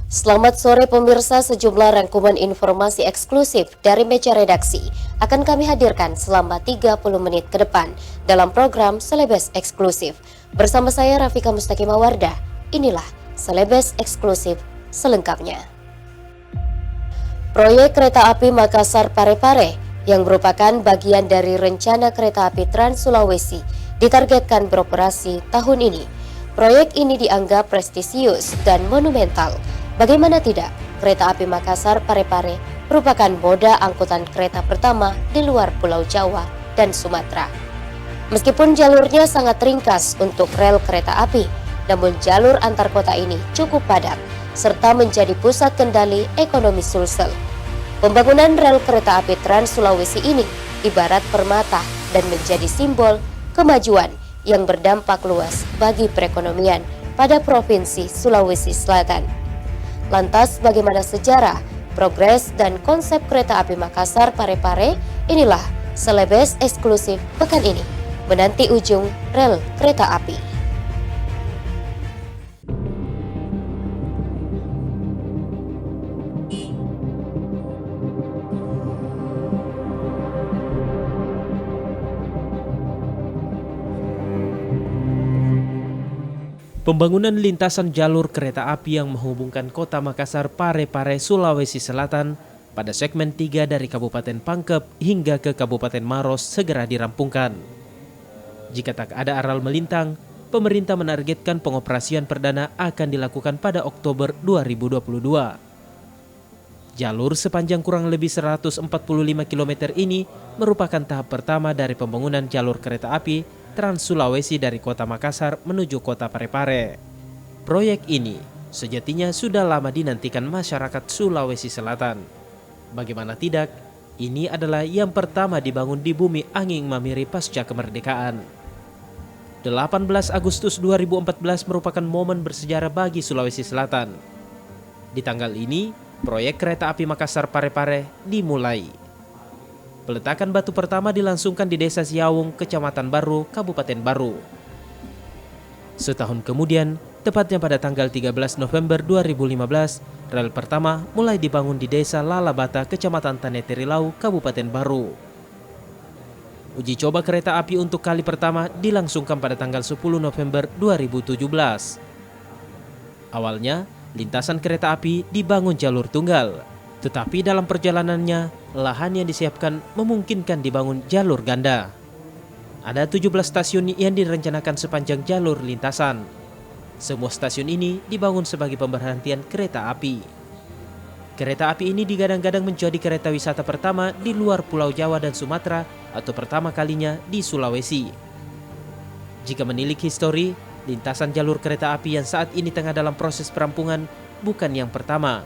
Selamat sore pemirsa, sejumlah rangkuman informasi eksklusif dari meja redaksi akan kami hadirkan selama 30 menit ke depan dalam program Selebes Eksklusif. Bersama saya Rafika Mustaqimah Wardah, inilah Selebes Eksklusif selengkapnya. Proyek kereta api Makassar Parepare yang merupakan bagian dari rencana kereta api Trans Sulawesi ditargetkan beroperasi tahun ini. Proyek ini dianggap prestisius dan monumental. Bagaimana tidak, kereta api Makassar Parepare merupakan moda angkutan kereta pertama di luar Pulau Jawa dan Sumatera. Meskipun jalurnya sangat ringkas untuk rel kereta api, namun jalur antar kota ini cukup padat, serta menjadi pusat kendali ekonomi Sulsel. Pembangunan rel kereta api Trans Sulawesi ini ibarat permata dan menjadi simbol kemajuan yang berdampak luas bagi perekonomian pada Provinsi Sulawesi Selatan. Lantas bagaimana sejarah, progres, dan konsep kereta api Makassar Parepare? Inilah Selebes Eksklusif pekan ini, menanti ujung rel kereta api. Pembangunan lintasan jalur kereta api yang menghubungkan kota Makassar Parepare, Sulawesi Selatan pada segmen 3 dari Kabupaten Pangkep hingga ke Kabupaten Maros segera dirampungkan. Jika tak ada aral melintang, pemerintah menargetkan pengoperasian perdana akan dilakukan pada Oktober 2022. Jalur sepanjang kurang lebih 145 km ini merupakan tahap pertama dari pembangunan jalur kereta api Trans Sulawesi dari kota Makassar menuju kota Parepare. Proyek ini sejatinya sudah lama dinantikan masyarakat Sulawesi Selatan. Bagaimana tidak, ini adalah yang pertama dibangun di bumi Anging Mamiri pasca kemerdekaan. 18 Agustus 2014 merupakan momen bersejarah bagi Sulawesi Selatan. Di tanggal ini, proyek kereta api Makassar Parepare dimulai. Peletakan batu pertama dilangsungkan di Desa Siawung, Kecamatan Baru, Kabupaten Baru. Setahun kemudian, tepatnya pada tanggal 13 November 2015, rel pertama mulai dibangun di Desa Lalabata, Kecamatan Tanetirilau, Kabupaten Baru. Uji coba kereta api untuk kali pertama dilangsungkan pada tanggal 10 November 2017. Awalnya, lintasan kereta api dibangun jalur tunggal. Tetapi dalam perjalanannya, lahan yang disiapkan memungkinkan dibangun jalur ganda. Ada 17 stasiun yang direncanakan sepanjang jalur lintasan. Semua stasiun ini dibangun sebagai pemberhentian kereta api. Kereta api ini digadang-gadang menjadi kereta wisata pertama di luar Pulau Jawa dan Sumatera atau pertama kalinya di Sulawesi. Jika menilik histori, lintasan jalur kereta api yang saat ini tengah dalam proses perampungan bukan yang pertama.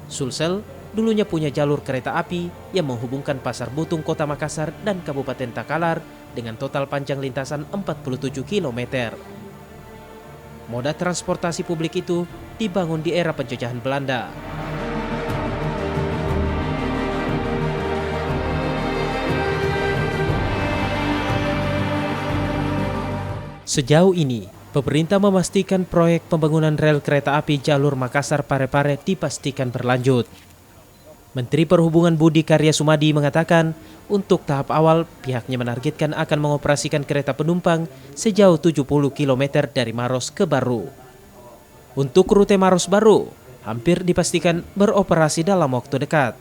Sulsel dulunya punya jalur kereta api yang menghubungkan Pasar Butung Kota Makassar dan Kabupaten Takalar dengan total panjang lintasan 47 km. Moda transportasi publik itu dibangun di era penjajahan Belanda. Sejauh ini, pemerintah memastikan proyek pembangunan rel kereta api jalur Makassar Parepare dipastikan berlanjut. Menteri Perhubungan Budi Karya Sumadi mengatakan, untuk tahap awal pihaknya menargetkan akan mengoperasikan kereta penumpang sejauh 70 km dari Maros ke Baru. Untuk rute Maros Baru, hampir dipastikan beroperasi dalam waktu dekat.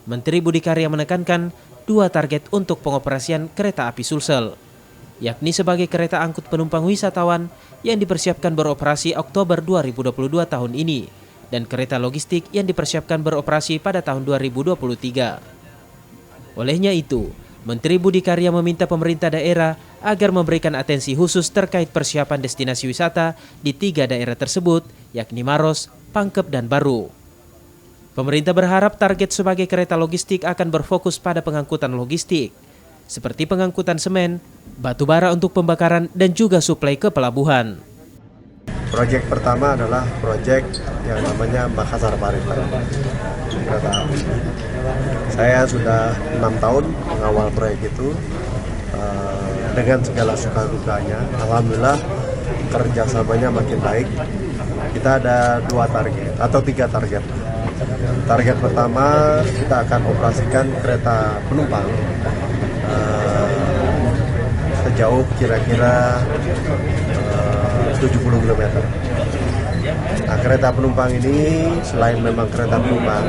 Menteri Budi Karya menekankan 2 target untuk pengoperasian kereta api Sulsel, yakni sebagai kereta angkut penumpang wisatawan yang dipersiapkan beroperasi Oktober 2022 tahun ini, dan kereta logistik yang dipersiapkan beroperasi pada tahun 2023. Olehnya itu, Menteri Budi Karya meminta pemerintah daerah agar memberikan atensi khusus terkait persiapan destinasi wisata di 3 daerah tersebut, yakni Maros, Pangkep, dan Baru. Pemerintah berharap target sebagai kereta logistik akan berfokus pada pengangkutan logistik, seperti pengangkutan semen, batu bara untuk pembakaran, dan juga suplai ke pelabuhan. Proyek pertama adalah proyek yang namanya Makassar Parepare kereta api. Saya sudah 6 tahun mengawal proyek itu dengan segala suka dukanya. Alhamdulillah kerjasamanya makin baik. Kita ada 2 target atau 3 target. Target pertama, kita akan operasikan kereta penumpang sejauh kira-kira 70 km. Nah, kereta penumpang ini selain memang kereta penumpang,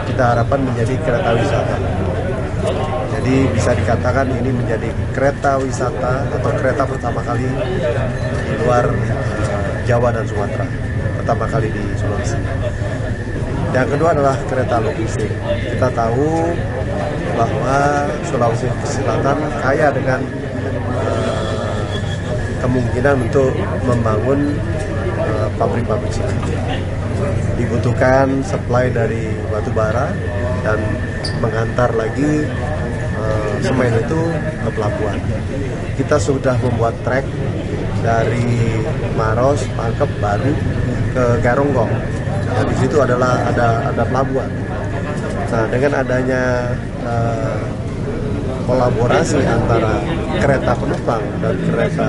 kita harapkan menjadi kereta wisata. Jadi bisa dikatakan ini menjadi kereta wisata atau kereta pertama kali di luar Jawa dan Sumatera, pertama kali di Sulawesi. Yang kedua adalah kereta logistik. Kita tahu bahwa Sulawesi Selatan kaya dengan kemungkinan untuk membangun pabrik-pabrik semen. Dibutuhkan supply dari batu bara dan mengantar lagi semen itu ke pelabuhan. Kita sudah membuat trek dari Maros, Pangkep, Baru ke Garonggong. Nah, di situ adalah ada pelabuhan. Nah, dengan adanya kolaborasi antara kereta penumpang dan kereta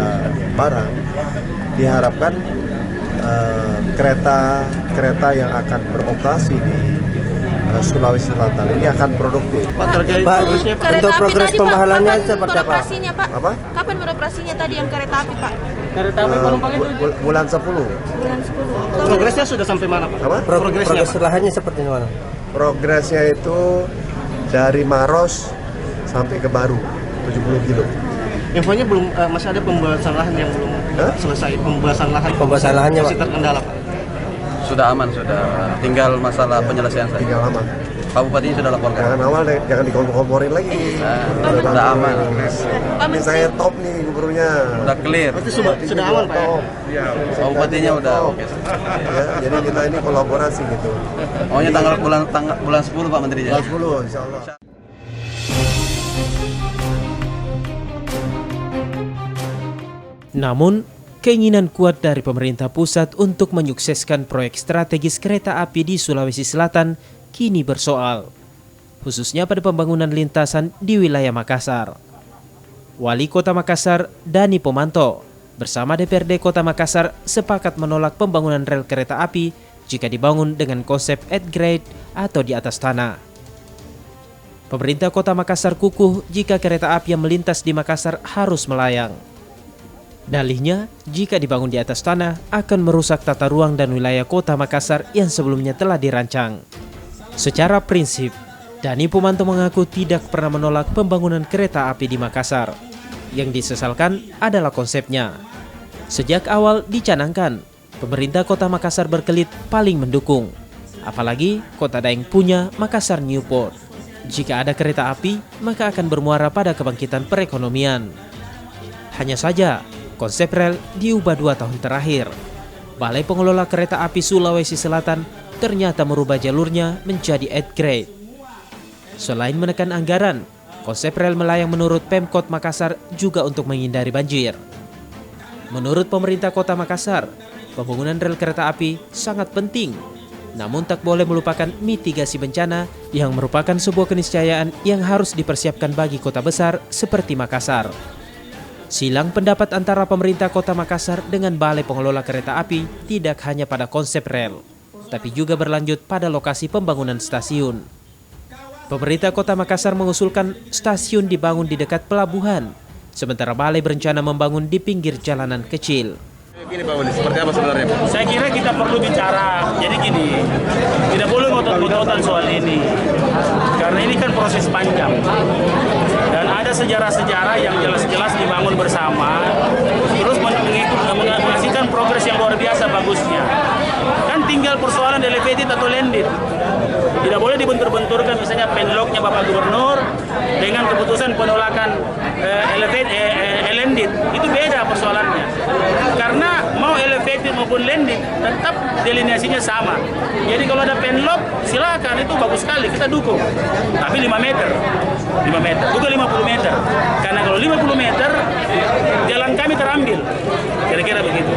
barang, diharapkan kereta yang akan beroperasi di Sulawesi Selatan ini akan produktif. Pak, untuk progres pemahalannya seperti apa? Pak? Apa? Kapan beroperasinya tadi yang kereta api, Pak? Kereta api penumpang itu Bulan 10. Bulan 10. progresnya sudah sampai mana, Pak? Apa? Progres lahannya seperti mana? Progresnya itu dari Maros sampai ke Baru 70 kilo. Infonya belum masih ada pembahasan lahan yang belum selesai. Pembahasan lahannya masih terkendala, Pak. Sudah aman, sudah tinggal masalah penyelesaian saja. Tinggal lama. Pak Bupati sudah laporkan. Jangan awal deh, jangan dikompor-komporin lagi. Sudah aman. Ini saya top nih gubernurnya. Sudah clear. Berarti sudah aman, Pak. Ya? Pak Bupatinya udah oke. Ya, jadi kita ini kolaborasi gitu. Maunya bulan 10 Pak Menteri. Bulan 10 insya Allah. Namun, keinginan kuat dari pemerintah pusat untuk menyukseskan proyek strategis kereta api di Sulawesi Selatan kini bersoal, khususnya pada pembangunan lintasan di wilayah Makassar. Wali Kota Makassar, Dani Pomanto, bersama DPRD Kota Makassar sepakat menolak pembangunan rel kereta api jika dibangun dengan konsep at grade atau di atas tanah. Pemerintah Kota Makassar kukuh jika kereta api yang melintas di Makassar harus melayang. Dalihnya, jika dibangun di atas tanah akan merusak tata ruang dan wilayah Kota Makassar yang sebelumnya telah dirancang. Secara prinsip, Dani Pomanto mengaku tidak pernah menolak pembangunan kereta api di Makassar. Yang disesalkan adalah konsepnya. Sejak awal dicanangkan, pemerintah Kota Makassar berkelit paling mendukung. Apalagi Kota Daeng punya Makassar Newport. Jika ada kereta api, maka akan bermuara pada kebangkitan perekonomian. Hanya saja, konsep rel diubah 2 tahun terakhir. Balai Pengelola Kereta Api Sulawesi Selatan ternyata merubah jalurnya menjadi at grade. Selain menekan anggaran, konsep rel melayang menurut Pemkot Makassar juga untuk menghindari banjir. Menurut pemerintah Kota Makassar, pembangunan rel kereta api sangat penting, namun tak boleh melupakan mitigasi bencana yang merupakan sebuah keniscayaan yang harus dipersiapkan bagi kota besar seperti Makassar. Silang pendapat antara pemerintah Kota Makassar dengan Balai Pengelola Kereta Api tidak hanya pada konsep rel, tapi juga berlanjut pada lokasi pembangunan stasiun. Pemerintah Kota Makassar mengusulkan stasiun dibangun di dekat pelabuhan, sementara Balai berencana membangun di pinggir jalanan kecil. Gini Pak Wali, seperti apa sebenarnya? Saya kira kita perlu bicara, jadi gini, tidak boleh ngotot-ngototan soal ini, karena ini kan proses panjang. Dan ada sejarah-sejarah yang jelas-jelas dibangun bersama, terus menghasilkan progres yang luar biasa bagusnya. Kan tinggal persoalan elevated atau landed. Tidak boleh dibentur-benturkan misalnya penlocknya Bapak Gubernur dengan keputusan penolakan landed. Itu beda persoalannya. Karena mau elevated maupun landed tetap delineasinya sama. Jadi kalau ada penlock silakan, itu bagus sekali, kita dukung. Tapi 5 meter. 5 meter, juga 50 meter. Karena kalau 50 meter jalan kami terambil. Kira-kira begitu.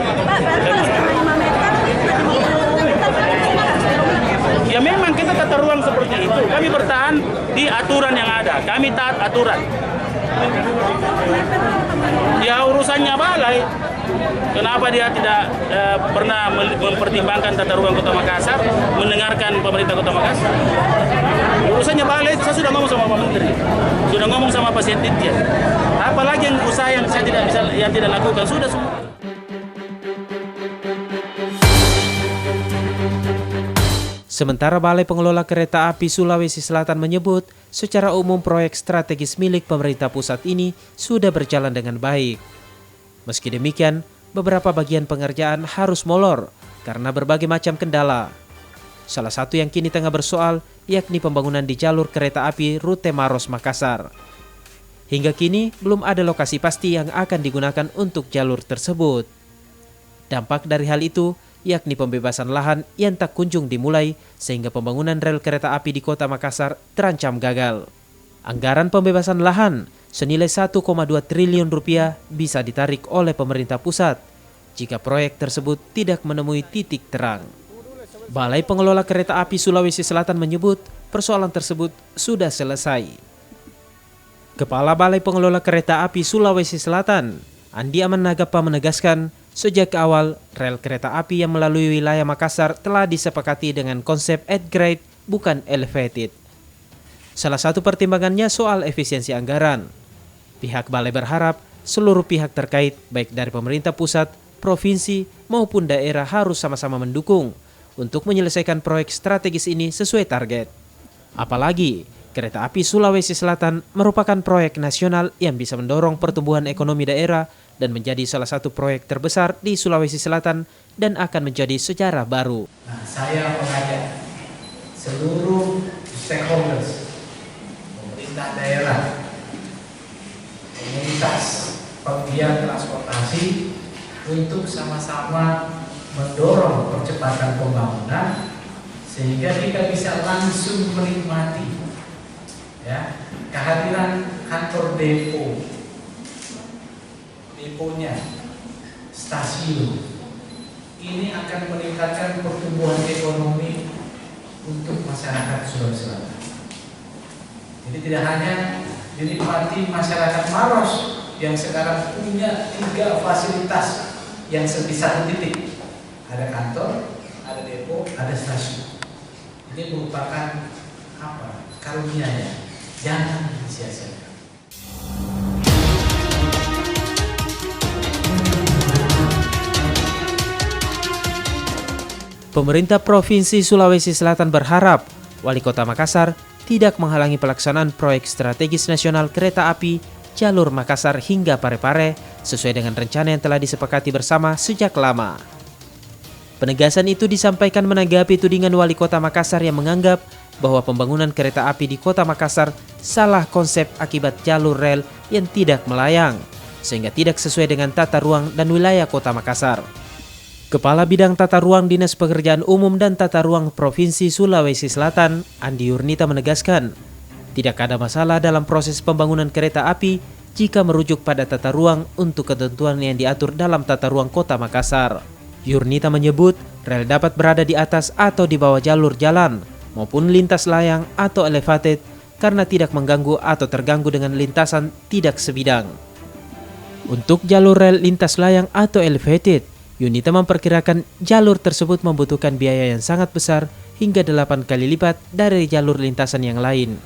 Ya memang kita tata ruang seperti itu. Kami bertahan di aturan yang ada. Kami taat aturan. Ya urusannya balai. Kenapa dia tidak pernah mempertimbangkan tata ruang Kota Makassar, mendengarkan pemerintah Kota Makassar? Urusannya balai itu saya sudah ngomong sama Pak Menteri, sudah ngomong sama Pak Setitien. Apalagi yang usaha yang saya tidak bisa, yang tidak lakukan sudah semua. Sementara Balai Pengelola Kereta Api Sulawesi Selatan menyebut, secara umum proyek strategis milik pemerintah pusat ini sudah berjalan dengan baik. Meski demikian, beberapa bagian pengerjaan harus molor karena berbagai macam kendala. Salah satu yang kini tengah bersoal yakni pembangunan di jalur kereta api rute Maros-Makassar. Hingga kini belum ada lokasi pasti yang akan digunakan untuk jalur tersebut. Dampak dari hal itu yakni pembebasan lahan yang tak kunjung dimulai sehingga pembangunan rel kereta api di Kota Makassar terancam gagal. Anggaran pembebasan lahan senilai 1,2 triliun rupiah bisa ditarik oleh pemerintah pusat jika proyek tersebut tidak menemui titik terang. Balai Pengelola Kereta Api Sulawesi Selatan menyebut persoalan tersebut sudah selesai. Kepala Balai Pengelola Kereta Api Sulawesi Selatan, Andi Aman Nagapa menegaskan, sejak awal, rel kereta api yang melalui wilayah Makassar telah disepakati dengan konsep at grade, bukan elevated. Salah satu pertimbangannya soal efisiensi anggaran. Pihak balai berharap seluruh pihak terkait, baik dari pemerintah pusat, provinsi, maupun daerah harus sama-sama mendukung untuk menyelesaikan proyek strategis ini sesuai target. Apalagi, kereta api Sulawesi Selatan merupakan proyek nasional yang bisa mendorong pertumbuhan ekonomi daerah dan menjadi salah satu proyek terbesar di Sulawesi Selatan dan akan menjadi sejarah baru. Nah, saya mengajak seluruh stakeholders, pemerintah daerah, komunitas penggiat transportasi untuk sama-sama mendorong percepatan pembangunan sehingga kita bisa langsung menikmati kehadiran kantor deponya, stasiun. Ini akan meningkatkan pertumbuhan ekonomi untuk masyarakat Sulawesi Selatan. Jadi tidak hanya dinikmati masyarakat Maros yang sekarang punya 3 fasilitas yang di satu titik. Ada kantor, ada depo, ada stasiun. Ini merupakan karunia ya. Jangan disia-siakan. Pemerintah Provinsi Sulawesi Selatan berharap Wali Kota Makassar tidak menghalangi pelaksanaan proyek strategis nasional kereta api jalur Makassar hingga Parepare sesuai dengan rencana yang telah disepakati bersama sejak lama. Penegasan itu disampaikan menanggapi tudingan Wali Kota Makassar yang menganggap bahwa pembangunan kereta api di Kota Makassar salah konsep akibat jalur rel yang tidak melayang, sehingga tidak sesuai dengan tata ruang dan wilayah Kota Makassar. Kepala Bidang Tata Ruang Dinas Pekerjaan Umum dan Tata Ruang Provinsi Sulawesi Selatan, Andi Yurnita menegaskan, tidak ada masalah dalam proses pembangunan kereta api jika merujuk pada tata ruang untuk ketentuan yang diatur dalam tata ruang Kota Makassar. Yurnita menyebut, rel dapat berada di atas atau di bawah jalur jalan, maupun lintas layang atau elevated karena tidak mengganggu atau terganggu dengan lintasan tidak sebidang. Untuk jalur rel lintas layang atau elevated, Yunita memperkirakan jalur tersebut membutuhkan biaya yang sangat besar hingga 8 kali lipat dari jalur lintasan yang lain.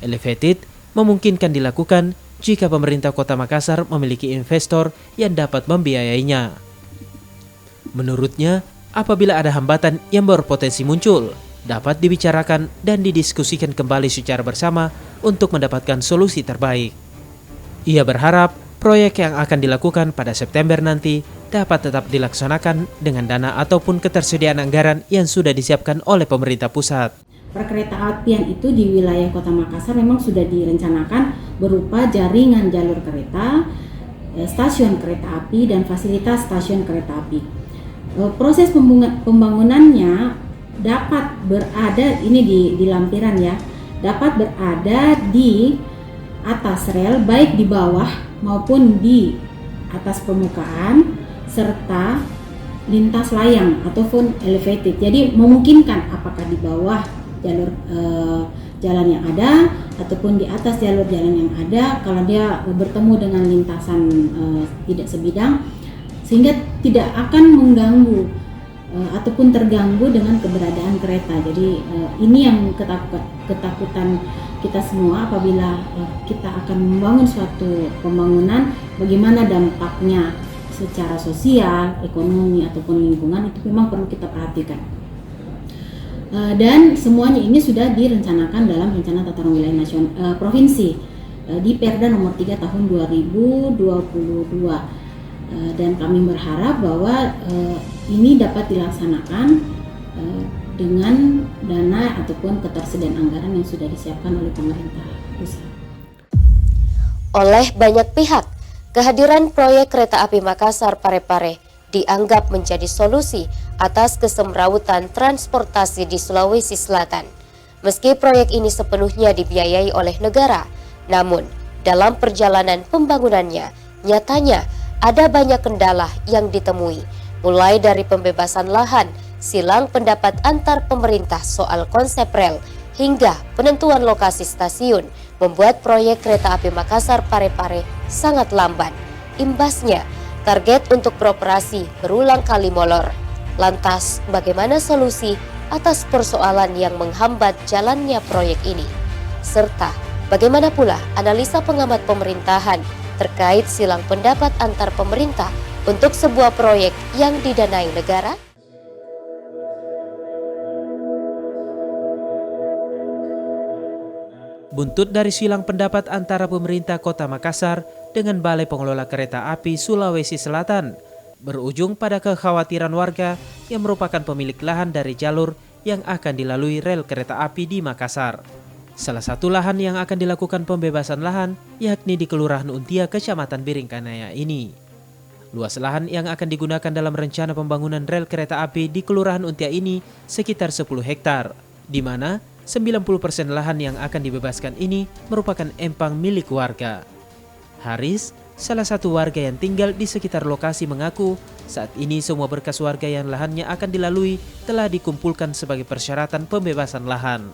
Elevated memungkinkan dilakukan jika pemerintah Kota Makassar memiliki investor yang dapat membiayainya. Menurutnya, apabila ada hambatan yang berpotensi muncul, dapat dibicarakan dan didiskusikan kembali secara bersama untuk mendapatkan solusi terbaik. Ia berharap proyek yang akan dilakukan pada September nanti dapat tetap dilaksanakan dengan dana ataupun ketersediaan anggaran yang sudah disiapkan oleh pemerintah pusat. Perkeretaapian itu di wilayah Kota Makassar memang sudah direncanakan berupa jaringan jalur kereta, stasiun kereta api, dan fasilitas stasiun kereta api. Proses pembangunannya dapat berada, ini di lampiran ya, dapat berada di atas rel baik di bawah maupun di atas permukaan serta lintas layang ataupun elevated. Jadi memungkinkan apakah di bawah jalur jalan yang ada ataupun di atas jalur jalan yang ada. Kalau dia bertemu dengan lintasan tidak sebidang, sehingga tidak akan mengganggu ataupun terganggu dengan keberadaan kereta. Jadi ini yang ketakutan kita semua apabila kita akan membangun suatu pembangunan, bagaimana dampaknya secara sosial, ekonomi ataupun lingkungan, itu memang perlu kita perhatikan. Dan semuanya ini sudah direncanakan dalam rencana tata ruang wilayah nasional provinsi di Perda nomor 3 tahun 2022. Dan kami berharap bahwa ini dapat dilaksanakan dengan dana ataupun ketersediaan anggaran yang sudah disiapkan oleh pemerintah pusat. Oleh banyak pihak, kehadiran proyek kereta api Makassar Parepare dianggap menjadi solusi atas kesemrawutan transportasi di Sulawesi Selatan. Meski proyek ini sepenuhnya dibiayai oleh negara, namun dalam perjalanan pembangunannya, nyatanya ada banyak kendala yang ditemui, mulai dari pembebasan lahan, silang pendapat antar pemerintah soal konsep rel, hingga penentuan lokasi stasiun, membuat proyek kereta api Makassar Parepare sangat lamban. Imbasnya, target untuk beroperasi berulang kali molor. Lantas, bagaimana solusi atas persoalan yang menghambat jalannya proyek ini? Serta, bagaimana pula analisa pengamat pemerintahan terkait silang pendapat antar pemerintah untuk sebuah proyek yang didanai negara? Buntut dari silang pendapat antara pemerintah Kota Makassar dengan Balai Pengelola Kereta Api Sulawesi Selatan berujung pada kekhawatiran warga yang merupakan pemilik lahan dari jalur yang akan dilalui rel kereta api di Makassar. Salah satu lahan yang akan dilakukan pembebasan lahan yakni di Kelurahan Untia, Kecamatan Biringkanaya ini. Luas lahan yang akan digunakan dalam rencana pembangunan rel kereta api di Kelurahan Untia ini sekitar 10 hektar, di mana 90% lahan yang akan dibebaskan ini merupakan empang milik warga. Haris, salah satu warga yang tinggal di sekitar lokasi, mengaku saat ini semua berkas warga yang lahannya akan dilalui telah dikumpulkan sebagai persyaratan pembebasan lahan.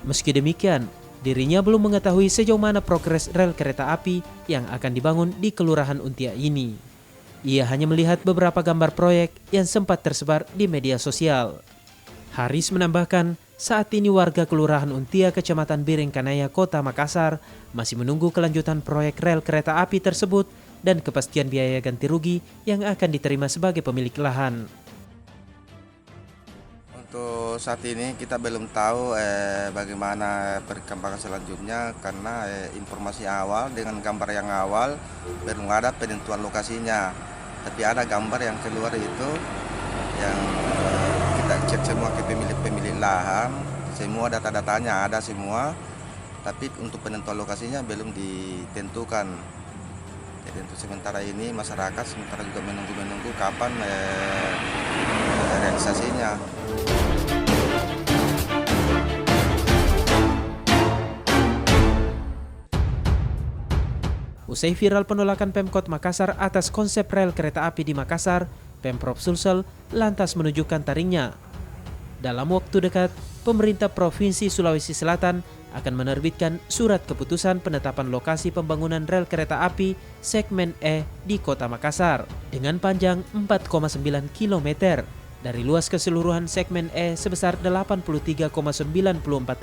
Meski demikian, dirinya belum mengetahui sejauh mana progres rel kereta api yang akan dibangun di Kelurahan Untia ini. Ia hanya melihat beberapa gambar proyek yang sempat tersebar di media sosial. Haris menambahkan, saat ini warga Kelurahan Untia, Kecamatan Biringkanaya, Kota Makassar masih menunggu kelanjutan proyek rel kereta api tersebut dan kepastian biaya ganti rugi yang akan diterima sebagai pemilik lahan. Untuk saat ini kita belum tahu bagaimana perkembangan selanjutnya karena informasi awal dengan gambar yang awal belum ada penentuan lokasinya. Tapi ada gambar yang keluar itu yang kita cek semua ke pemilik lahan, semua data-datanya ada semua. Tapi untuk penentuan lokasinya belum ditentukan. Jadi untuk sementara ini masyarakat sementara juga menunggu kapan realisasinya. Usai viral penolakan Pemkot Makassar atas konsep rel kereta api di Makassar, Pemprov Sulsel lantas menunjukkan taringnya. Dalam waktu dekat, pemerintah Provinsi Sulawesi Selatan akan menerbitkan surat keputusan penetapan lokasi pembangunan rel kereta api segmen E di Kota Makassar dengan panjang 4,9 km dari luas keseluruhan segmen E sebesar 83,94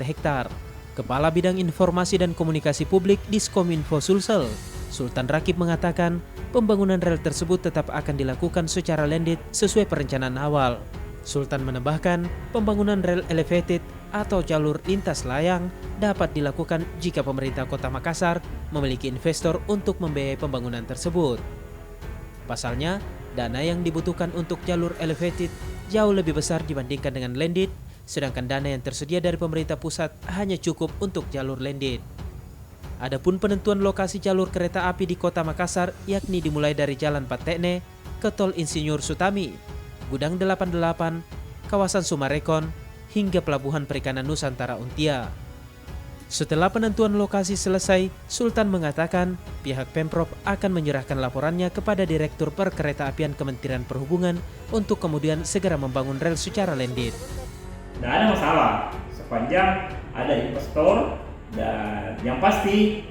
hektar. Kepala Bidang Informasi dan Komunikasi Publik Diskominfo Sulsel, Sultan Rakib, mengatakan pembangunan rel tersebut tetap akan dilakukan secara landed sesuai perencanaan awal. Sultan menambahkan pembangunan rel elevated atau jalur lintas layang dapat dilakukan jika pemerintah Kota Makassar memiliki investor untuk membiayai pembangunan tersebut. Pasalnya, dana yang dibutuhkan untuk jalur elevated jauh lebih besar dibandingkan dengan landed, sedangkan dana yang tersedia dari pemerintah pusat hanya cukup untuk jalur landed. Adapun penentuan lokasi jalur kereta api di Kota Makassar yakni dimulai dari Jalan Patekne ke Tol Insinyur Sutami, Gudang 88, kawasan Sumarekon, hingga Pelabuhan Perikanan Nusantara Untia. Setelah penentuan lokasi selesai, Sultan mengatakan pihak Pemprov akan menyerahkan laporannya kepada Direktur Perkeretaapian Kementerian Perhubungan untuk kemudian segera membangun rel secara landed. Tidak ada masalah sepanjang ada investor, dan yang pasti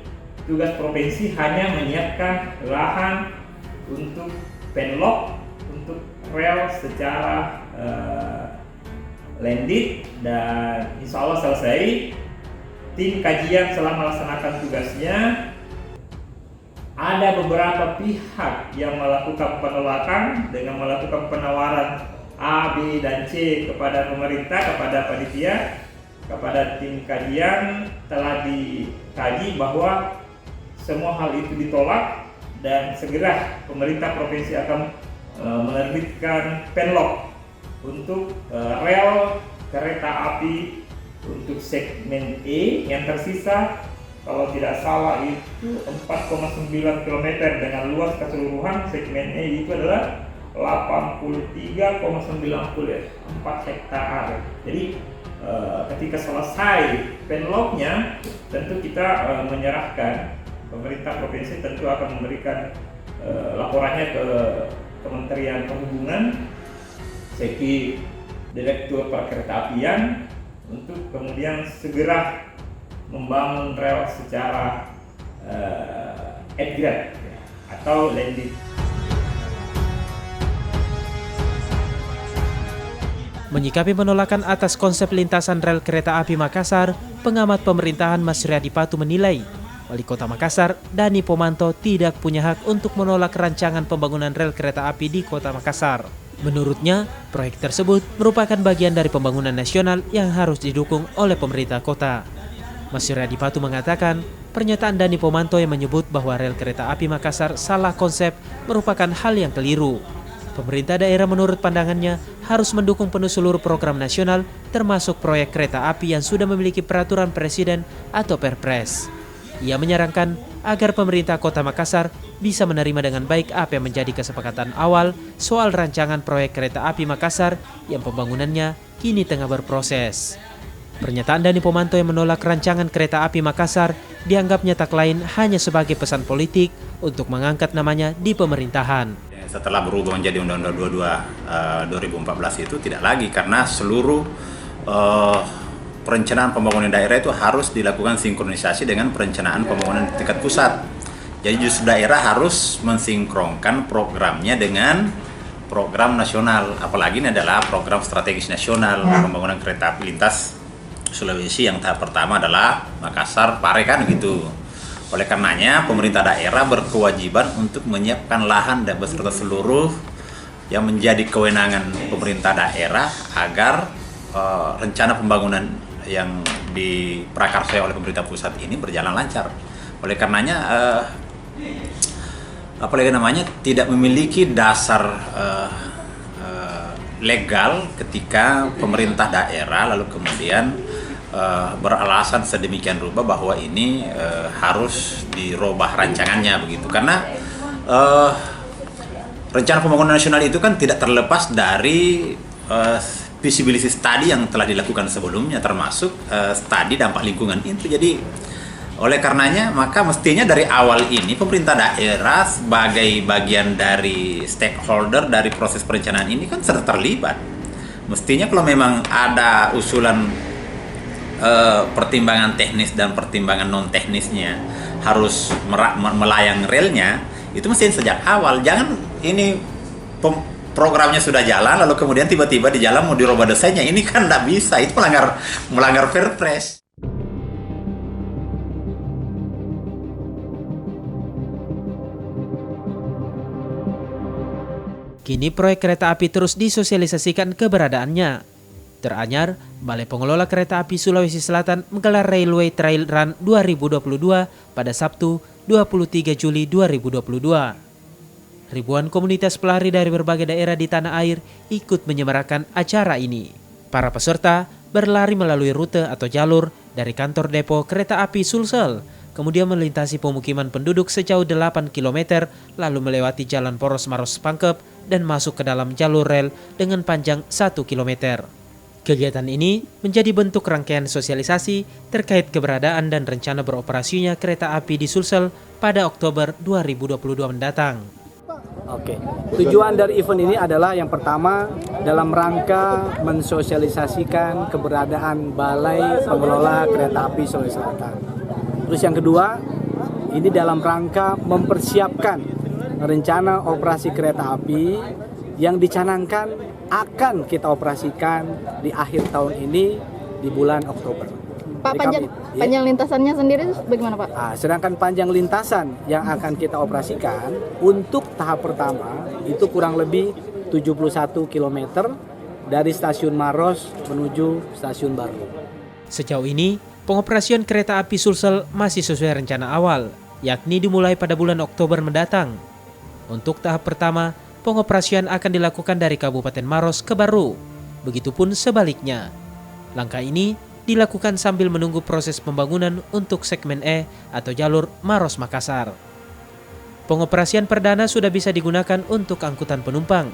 tugas provinsi hanya menyiapkan lahan untuk penlok untuk rel secara landed, dan insya Allah selesai. Tim kajian telah melaksanakan tugasnya. Ada beberapa pihak yang melakukan penolakan dengan melakukan penawaran A, B, dan C kepada pemerintah, kepada panitia, kepada tim kajian. Telah dikaji bahwa semua hal itu ditolak, dan segera pemerintah provinsi akan menerbitkan penlog untuk rel kereta api untuk segmen E yang tersisa, kalau tidak salah itu 4,9 km dengan luas keseluruhan segmen E itu adalah 83,94 hektar. Jadi ketika selesai penlognya, tentu kita menyerahkan, pemerintah provinsi tentu akan memberikan laporannya ke Kementerian Perhubungan, Seki Direktur Perkeretaapian, untuk kemudian segera membangun rel secara at-grade atau landed. Menyikapi penolakan atas konsep lintasan rel kereta api Makassar, pengamat pemerintahan Mas Riyadi Patu menilai Wali Kota Makassar, Dani Pomanto, tidak punya hak untuk menolak rancangan pembangunan rel kereta api di Kota Makassar. Menurutnya, proyek tersebut merupakan bagian dari pembangunan nasional yang harus didukung oleh pemerintah kota. Mas Riyadi Patu mengatakan, pernyataan Dani Pomanto yang menyebut bahwa rel kereta api Makassar salah konsep merupakan hal yang keliru. Pemerintah daerah menurut pandangannya harus mendukung penuh seluruh program nasional, termasuk proyek kereta api yang sudah memiliki peraturan presiden atau Perpres. Ia menyarankan agar pemerintah Kota Makassar bisa menerima dengan baik apa yang menjadi kesepakatan awal soal rancangan proyek kereta api Makassar yang pembangunannya kini tengah berproses. Pernyataan Dani Pomanto yang menolak rancangan kereta api Makassar dianggapnya tak lain hanya sebagai pesan politik untuk mengangkat namanya di pemerintahan. Setelah berubah menjadi Undang-Undang 22 2014 itu tidak lagi, karena seluruh perencanaan pembangunan daerah itu harus dilakukan sinkronisasi dengan perencanaan pembangunan tingkat pusat. Jadi justru daerah harus mensinkronkan programnya dengan program nasional. Apalagi ini adalah program strategis nasional pembangunan kereta api lintas Sulawesi yang tahap pertama adalah Makassar, Pare kan gitu. Oleh karenanya pemerintah daerah berkewajiban untuk menyiapkan lahan dan beserta seluruh yang menjadi kewenangan pemerintah daerah agar rencana pembangunan yang diprakarsai oleh pemerintah pusat ini berjalan lancar. Oleh karenanya tidak memiliki dasar legal ketika pemerintah daerah lalu kemudian beralasan sedemikian rupa bahwa ini harus dirubah rancangannya begitu. Karena rencana pembangunan nasional itu kan tidak terlepas dari feasibility study yang telah dilakukan sebelumnya, termasuk studi dampak lingkungan itu. Jadi oleh karenanya maka mestinya dari awal ini pemerintah daerah sebagai bagian dari stakeholder dari proses perencanaan ini kan sudah terlibat. Mestinya kalau memang ada usulan pertimbangan teknis dan pertimbangan non teknisnya harus melayang relnya, itu mestinya sejak awal. Jangan ini programnya sudah jalan lalu kemudian tiba-tiba di jalan mau dirubah desainnya, ini kan tidak bisa, itu melanggar Perpres. Kini proyek kereta api terus disosialisasikan keberadaannya. Teranyar, Balai Pengelola Kereta Api Sulawesi Selatan menggelar Railway Trail Run 2022 pada Sabtu 23 Juli 2022. Ribuan komunitas pelari dari berbagai daerah di tanah air ikut menyemarakan acara ini. Para peserta berlari melalui rute atau jalur dari kantor depo kereta api Sulsel, kemudian melintasi pemukiman penduduk sejauh 8 km, lalu melewati jalan poros Maros Pangkep dan masuk ke dalam jalur rel dengan panjang 1 km. Kegiatan ini menjadi bentuk rangkaian sosialisasi terkait keberadaan dan rencana beroperasinya kereta api di Sulsel pada Oktober 2022 mendatang. Oke, tujuan dari event ini adalah yang pertama dalam rangka mensosialisasikan keberadaan Balai Pengelola Kereta Api Sulawesi Selatan. Terus yang kedua, ini dalam rangka mempersiapkan rencana operasi kereta api yang dicanangkan akan kita operasikan di akhir tahun ini di bulan Oktober. Pak, panjang lintasannya sendiri bagaimana Pak? Sedangkan panjang lintasan yang akan kita operasikan untuk tahap pertama itu kurang lebih 71 km dari stasiun Maros menuju stasiun Baru. Sejauh ini, pengoperasian kereta api Sulsel masih sesuai rencana awal, yakni dimulai pada bulan Oktober mendatang. Untuk tahap pertama, pengoperasian akan dilakukan dari Kabupaten Maros ke Baru. Begitupun sebaliknya. Langkah ini dilakukan sambil menunggu proses pembangunan untuk segmen E atau jalur Maros-Makassar. Pengoperasian perdana sudah bisa digunakan untuk angkutan penumpang.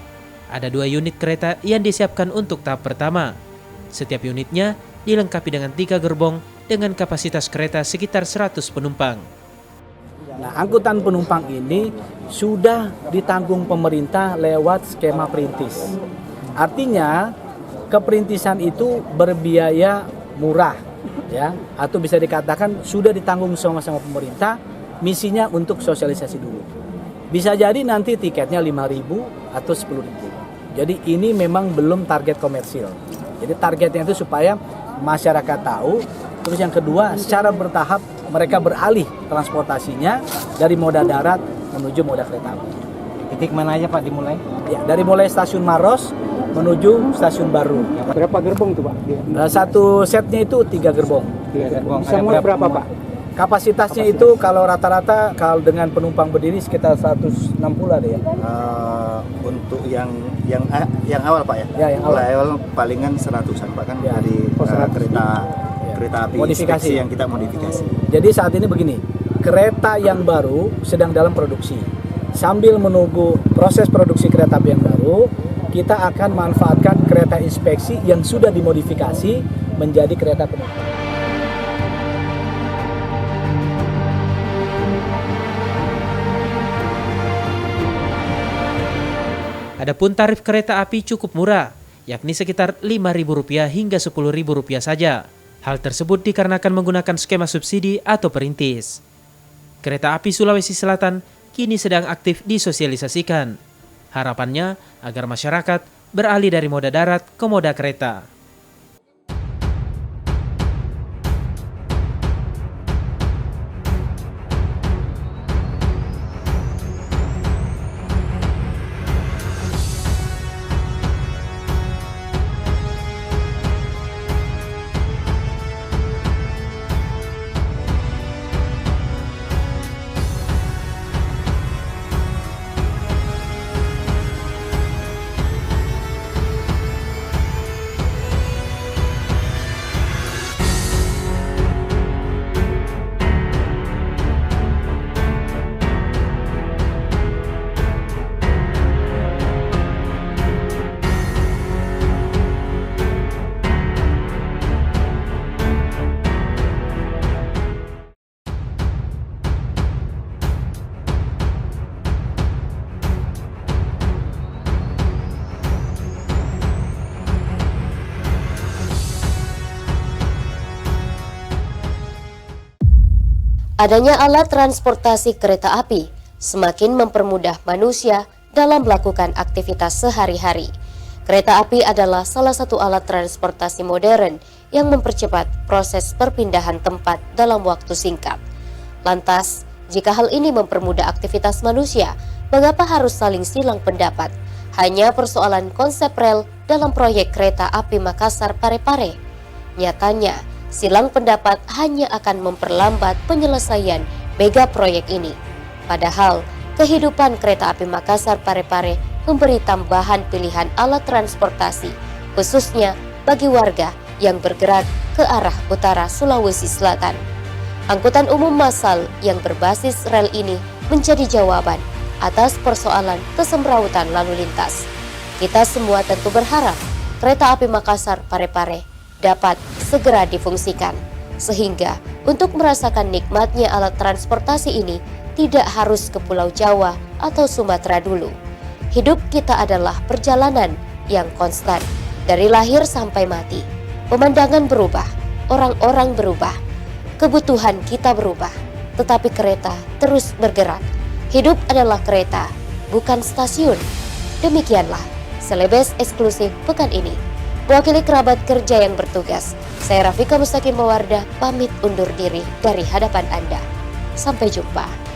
Ada 2 unit kereta yang disiapkan untuk tahap pertama. Setiap unitnya dilengkapi dengan 3 gerbong dengan kapasitas kereta sekitar 100 penumpang. Nah, angkutan penumpang ini sudah ditanggung pemerintah lewat skema perintis. Artinya, keperintisan itu berbiaya murah, ya, atau bisa dikatakan sudah ditanggung sama-sama pemerintah. Misinya untuk sosialisasi dulu. Bisa jadi nanti tiketnya 5.000 atau 10.000. Jadi ini memang belum target komersil. Jadi targetnya itu supaya masyarakat tahu. Terus yang kedua, secara bertahap mereka beralih transportasinya dari moda darat menuju moda kereta api. Titik mana aja Pak dimulai? Ya, dari mulai stasiun Maros menuju stasiun Baru. Berapa gerbong tuh Pak? Satu setnya itu 3 gerbong. 3 gerbong. Bisa muat berapa Pak? Kapasitasnya itu kalau rata-rata kalau dengan penumpang berdiri sekitar 160 ada ya. Untuk yang awal Pak ya? Ya, yang awal palingan 100-an Pak kan ya, dari kereta api modifikasi yang kita modifikasi. Jadi saat ini begini, kereta yang baru sedang dalam produksi. Sambil menunggu proses produksi kereta api yang baru, kita akan manfaatkan kereta inspeksi yang sudah dimodifikasi menjadi kereta penumpang. Adapun tarif kereta api cukup murah, yakni sekitar Rp5.000 hingga Rp10.000 saja. Hal tersebut dikarenakan menggunakan skema subsidi atau perintis. Kereta api Sulawesi Selatan kini sedang aktif disosialisasikan. Harapannya agar masyarakat beralih dari moda darat ke moda kereta. Adanya alat transportasi kereta api semakin mempermudah manusia dalam melakukan aktivitas sehari-hari. Kereta api adalah salah satu alat transportasi modern yang mempercepat proses perpindahan tempat dalam waktu singkat. Lantas, jika hal ini mempermudah aktivitas manusia, mengapa harus saling silang pendapat? Hanya persoalan konsep rel dalam proyek kereta api Makassar Parepare. Nyatanya, silang pendapat hanya akan memperlambat penyelesaian mega proyek ini. Padahal, kehidupan kereta api Makassar Parepare memberi tambahan pilihan alat transportasi, khususnya bagi warga yang bergerak ke arah utara Sulawesi Selatan. Angkutan umum massal yang berbasis rel ini menjadi jawaban atas persoalan kesemrautan lalu lintas. Kita semua tentu berharap kereta api Makassar Parepare dapat segera difungsikan, sehingga untuk merasakan nikmatnya alat transportasi ini tidak harus ke Pulau Jawa atau Sumatera dulu. Hidup kita adalah perjalanan yang konstan, dari lahir sampai mati. Pemandangan berubah, orang-orang berubah, kebutuhan kita berubah, tetapi kereta terus bergerak. Hidup adalah kereta, bukan stasiun. Demikianlah Selebes eksklusif pekan ini. Mewakili kerabat kerja yang bertugas, saya Rafika Mustaqim Mawardah pamit undur diri dari hadapan Anda. Sampai jumpa.